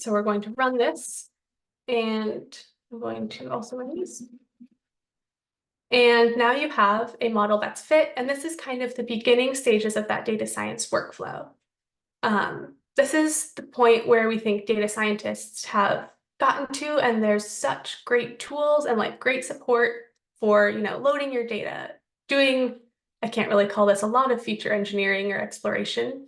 So we're going to run this, and I'm going to also run these. And now you have a model that's fit, and this is kind of the beginning stages of that data science workflow. This is the point where we think data scientists have gotten to, and there's such great tools and like great support for, you know, loading your data, doing, I can't really call this a lot of feature engineering or exploration,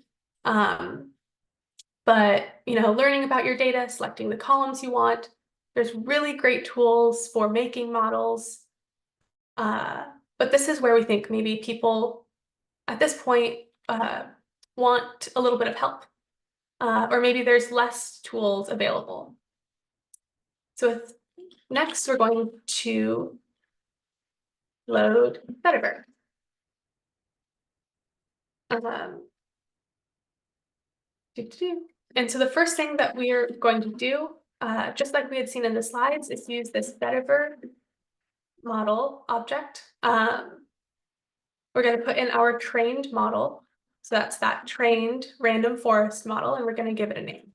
but, you know, learning about your data, selecting the columns you want. There's really great tools for making models. But this is where we think maybe people at this point want a little bit of help, or maybe there's less tools available. So next we're going to load vetiver. And so the first thing that we are going to do, just like we had seen in the slides, is use this vetiver model object. We're going to put in our trained model. So that's that trained random forest model, and we're going to give it a name.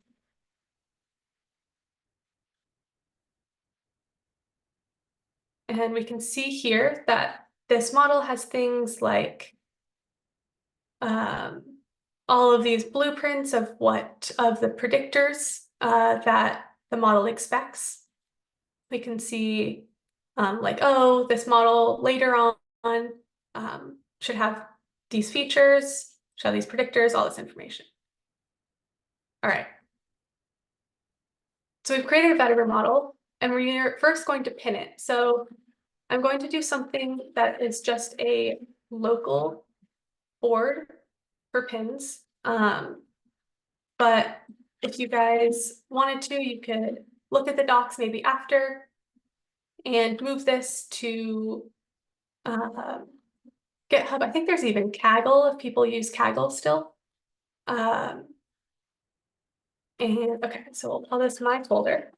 And we can see here that this model has things like all of these blueprints of the predictors that the model expects. We can see like, oh, this model later on should have these features, should have these predictors, all this information. All right. So we've created a vetiver model, and we're first going to pin it. So I'm going to do something that is just a local board for pins. But if you guys wanted to, you could look at the docs maybe after and move this to GitHub. I think there's even Kaggle if people use Kaggle still. And okay, so we'll call this my folder.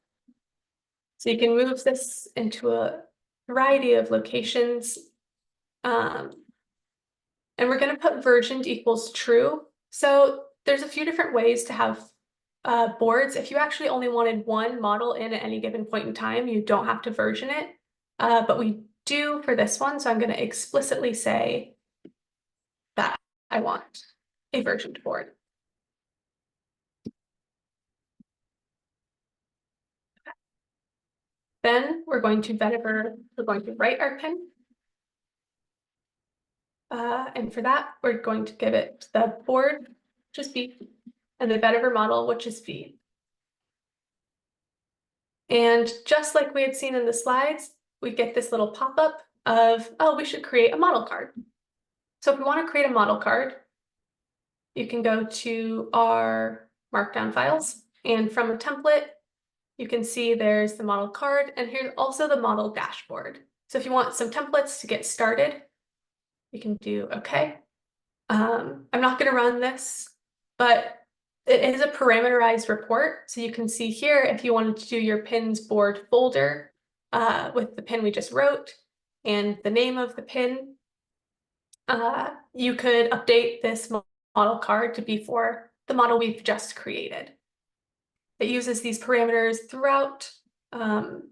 So you can move this into a variety of locations. And we're going to put versioned equals true. So there's a few different ways to have boards. If you actually only wanted one model in at any given point in time, you don't have to version it. But we do for this one. So I'm going to explicitly say that I want a versioned board. Then we're going to vetiver, we're going to write our pin. And for that, we're going to give it the board, which is V, and the vetiver model, which is V. And just like we had seen in the slides, we get this little pop-up of, oh, we should create a model card. So if we want to create a model card, you can go to our markdown files, and from a template, you can see there's the model card, and here's also the model dashboard. So if you want some templates to get started, you can do okay. I'm not going to run this, but it is a parameterized report. So you can see here, if you wanted to do your pins board folder with the pin we just wrote and the name of the pin, you could update this model card to be for the model we've just created. It uses these parameters throughout the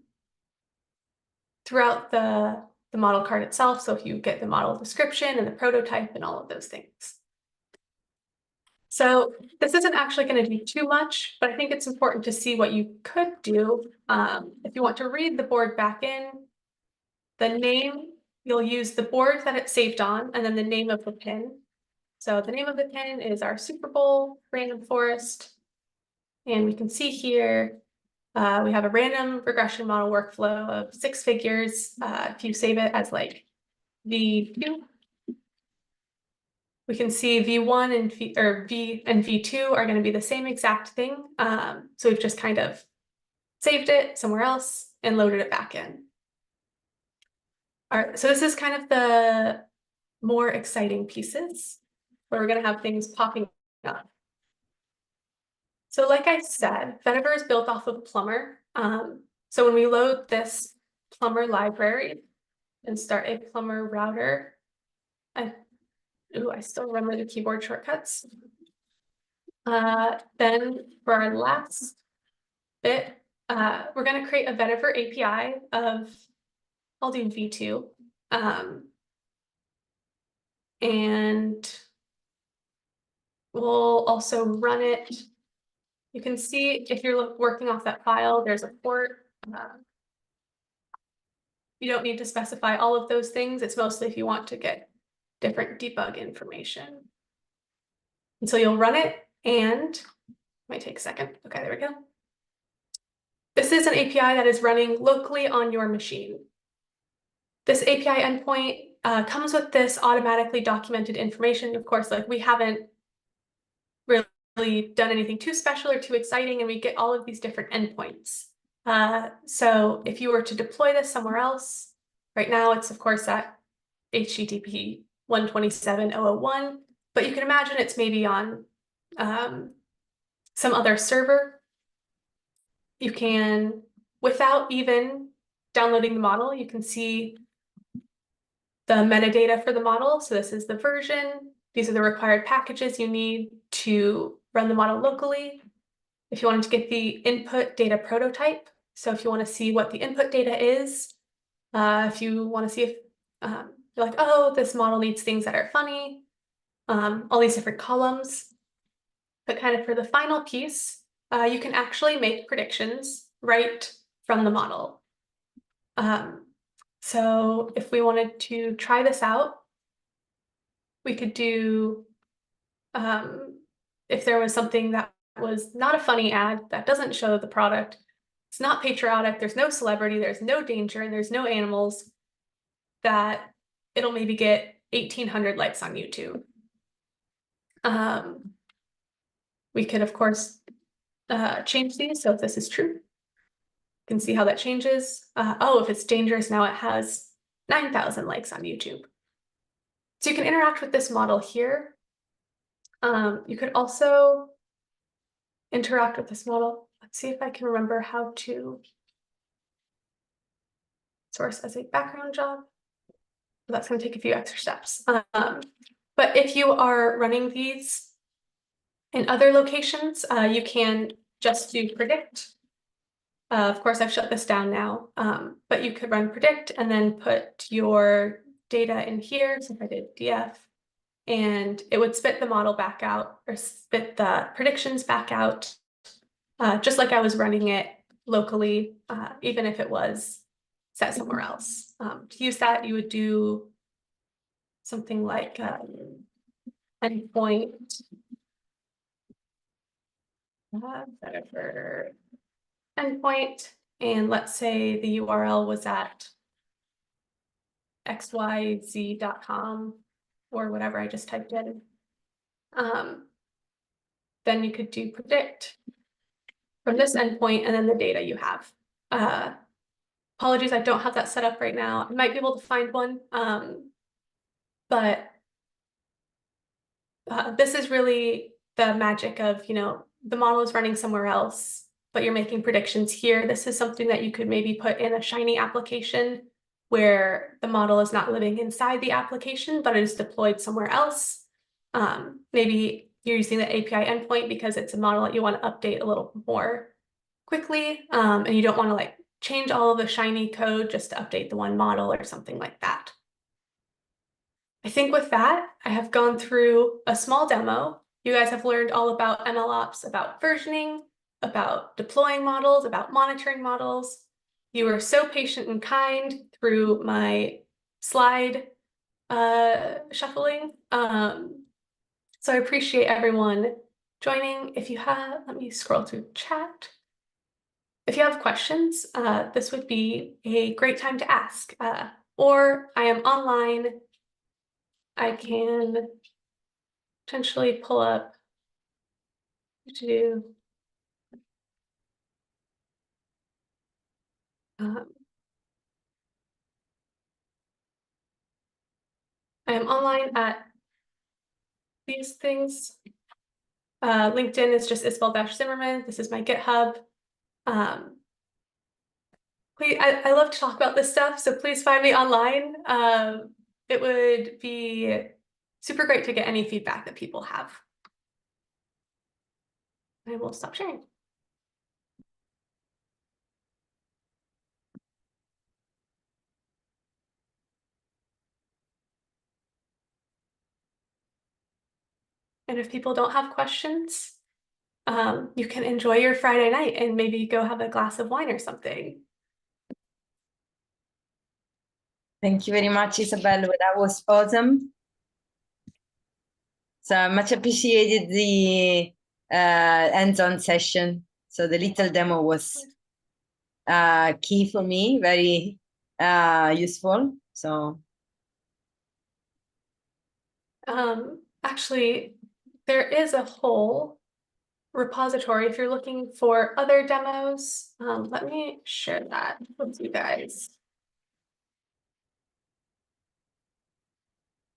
model card itself. So if you get the model description and the prototype and all of those things. So this isn't actually going to do too much, but I think it's important to see what you could do. If you want to read the board back in, the name, you'll use the board that it's saved on, and then the name of the pin. So the name of the pin is our Super Bowl random forest. And we can see here, we have a random regression model workflow of 6 figures. If you save it as like V2, we can see V1 and V and V2 are going to be the same exact thing. So we've just kind of saved it somewhere else and loaded it back in. All right, so this is kind of the more exciting pieces where we're going to have things popping up. So like I said, vetiver is built off of Plumber. So when we load this Plumber library and start a Plumber router, I still remember the keyboard shortcuts. Then for our last bit, we're going to create a vetiver API of, I'll do V2. And we'll also run it. You can see if you're working off that file, there's a port. You don't need to specify all of those things. It's mostly if you want to get different debug information. And so you'll run it, and it might take a second. Okay, there we go. This is an API that is running locally on your machine. This API endpoint comes with this automatically documented information. Of course, like we haven't really done anything too special or too exciting, and we get all of these different endpoints. So if you were to deploy this somewhere else, right now it's of course at HTTP 127.0.0.1, but you can imagine it's maybe on some other server. You can, without even downloading the model, you can see the metadata for the model. So this is the version. These are the required packages you need to run the model locally. If you wanted to get the input data prototype, so if you want to see what the input data is, if you want to see if you're like, oh, this model needs things that are funny, all these different columns. But kind of for the final piece, you can actually make predictions right from the model. So if we wanted to try this out, we could do, if there was something that was not a funny ad, that doesn't show the product, it's not patriotic, there's no celebrity, there's no danger, and there's no animals, that it'll maybe get 1,800 likes on YouTube. We could, of course, change these. So if this is true, you can see how that changes. Oh, if it's dangerous, now it has 9,000 likes on YouTube. So you can interact with this model here. You could also interact with this model. Let's see if I can remember how to source as a background job. That's going to take a few extra steps. But if you are running these in other locations, you can just do predict. Of course, I've shut this down now, but you could run predict and then put your data in here. So if I did df, and it would spit the model back out or spit the predictions back out, just like I was running it locally, even if it was set somewhere else. To use that, you would do something like endpoint vetiver endpoint, and let's say the URL was at xyz.com or whatever I just typed in. Then you could do predict from this endpoint and then the data you have. Apologies, I don't have that set up right now. I might be able to find one, but this is really the magic of, the model is running somewhere else, but you're making predictions here. This is something that you could maybe put in a Shiny application where the model is not living inside the application, but it is deployed somewhere else. Maybe you're using the API endpoint because it's a model that you want to update a little more quickly, and you don't want to change all of the Shiny code just to update the one model or something like that. I think with that, I have gone through a small demo. You guys have learned all about MLOps, about versioning, about deploying models, about monitoring models. You were so patient and kind through my slide shuffling. So I appreciate everyone joining. If you have, let me scroll through chat. If you have questions, this would be a great time to ask. Or I am online. I can potentially pull up to do I am online at these things. LinkedIn is just Isabel-Zimmerman. This is my GitHub. Please, I love to talk about this stuff, so please find me online. It would be super great to get any feedback that people have. I will stop sharing. And if people don't have questions, you can enjoy your Friday night and maybe go have a glass of wine or something. Thank you very much, Isabel. That was awesome. So much appreciated the hands-on session. So the little demo was key for me, very useful. So actually, there is a whole repository if you're looking for other demos. Let me share that with you guys.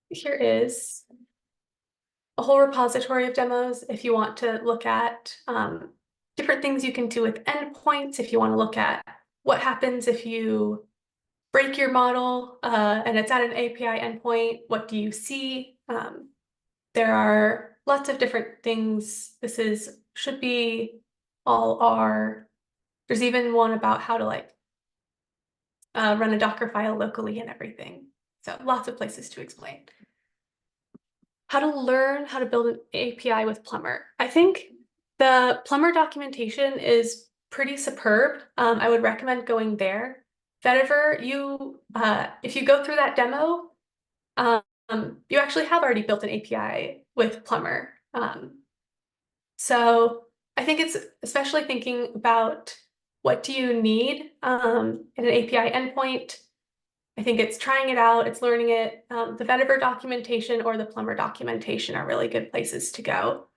Here is a whole repository of demos if you want to look at different things you can do with endpoints, if you want to look at what happens if you break your model and it's at an API endpoint, what do you see? There are lots of different things. This should be all R. There's even one about how to run a Docker file locally and everything. So lots of places to explain. How to learn how to build an API with Plumber. I think the Plumber documentation is pretty superb. I would recommend going there. Vetiver, if you go through that demo, you actually have already built an API with Plumber. So I think it's especially thinking about what do you need in an API endpoint. I think it's trying it out, it's learning it. The Vetiver documentation or the Plumber documentation are really good places to go.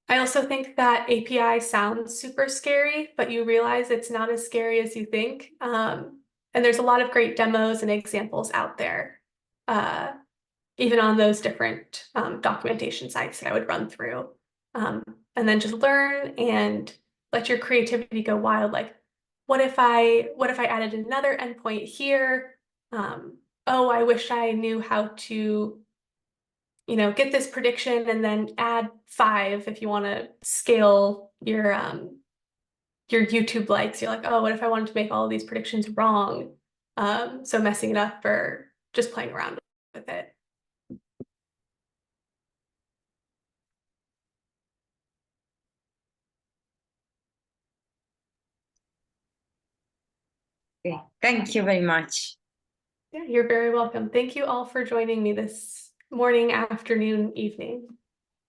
I also think that API sounds super scary, but you realize it's not as scary as you think. And there's a lot of great demos and examples out there, even on those different documentation sites that I would run through. And then just learn and let your creativity go wild. Like, what if I added another endpoint here? Oh, I wish I knew how to, get this prediction and then add 5 if you want to scale your YouTube likes. You're like, oh, what if I wanted to make all of these predictions wrong? So messing it up or just playing around with it. Okay. Thank you very much. Yeah, you're very welcome. Thank you all for joining me this morning, afternoon, evening.